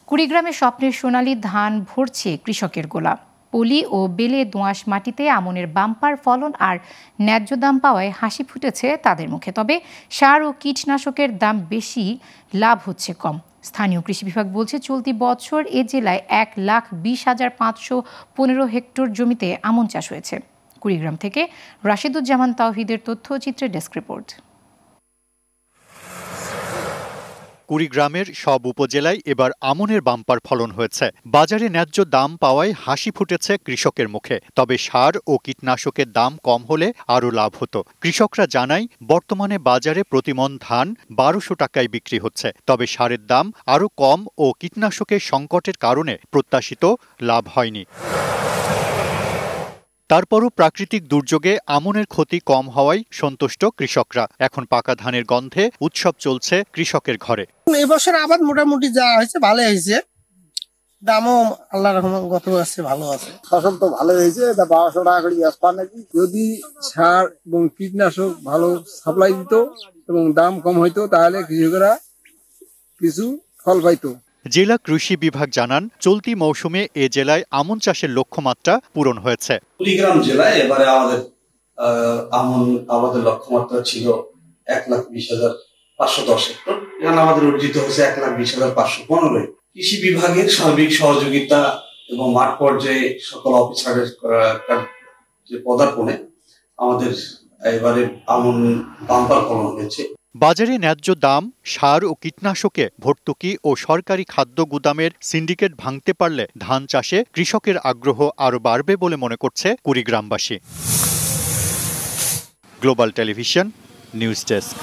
কুড়িগ্রামে স্বপ্নের সোনালী ধান ভরছে কৃষকের গোলা। পলি ও বেলে দোআঁশ মাটিতে আমনের বাম্পার ফলন আর ন্যায্য দাম পাওয়ায় হাসি ফুটেছে তাদের মুখে। তবে সার ও কীটনাশকের দাম বেশি, লাভ হচ্ছে কম। স্থানীয় কৃষি বিভাগ বলছে চলতি বছর এ জেলায় 1,20,515 হেক্টর জমিতে আমন চাষ হয়েছে। কুড়িগ্রাম থেকে রাশিদুজ্জামান তাওহিদের তথ্যচিত্রে ডেস্ক রিপোর্ট। কুড়িগ্রামের সব উপজেলায় এবার আমনের বাম্পার ফলন হয়েছে। বাজারে ন্যায্য দাম পাওয়ায় হাসি ফুটেছে কৃষকের মুখে। তবে সার ও কীটনাশকের দাম কম হলে আরও লাভ হতো। কৃষকরা জানায় বর্তমানে বাজারে প্রতিমণ ধান 1200 টাকায় বিক্রি হচ্ছে। তবে সারের দাম আরও কম ও কীটনাশকের সংকটের কারণে প্রত্যাশিত লাভ হয়নি। তারপরও প্রাকৃতিক দুর্যোগে আমনের ক্ষতি কম হওয়ায় সন্তুষ্ট কৃষকরা। এখন পাকা ধানের গন্ধে উৎসব চলছে কৃষকের ঘরে। এবছর আবাদ মোটামুটি যা হয়েছে ভালো হয়েছে, দামও আল্লাহর রহমতে আছে, ভালো আছে। ফসল তো ভালো হয়েছে, 1200 টাকা করে আসবা নাকি। যদি সার এবং কীটনাশক ভালো সাপ্লাই দিত এবং দাম কম হইতো তাহলে কৃষকরা কিছু ফল পাইতো। জেলা কৃষি বিভাগ জানান চলতি মৌসুমে এ জেলায় আমন চাষের লক্ষ্যমাত্রা পূরণ হয়েছে। কুড়িগ্রাম জেলায় এবারে আমাদের আমন আবাদের লক্ষ্যমাত্রা ছিল 1,20,510 হেক্টর। এখানে আমাদের অর্জিত হয়েছে 1,20,515। কৃষি বিভাগের সার্বিক সহযোগিতা এবং মাঠ পর্যায়ে সকল অফিসারের যে পদার্পণে আমাদের এবারে আমন বাম্পার ফলন হয়েছে। বাজারে ন্যায্য দাম, সার ও কীটনাশকে ভর্তুকি ও সরকারি খাদ্য গুদামের সিন্ডিকেট ভাঙতে পারলে ধান চাষে কৃষকের আগ্রহ আরও বাড়বে বলে মনে করছে কুড়িগ্রামবাসী। Global Television news desk.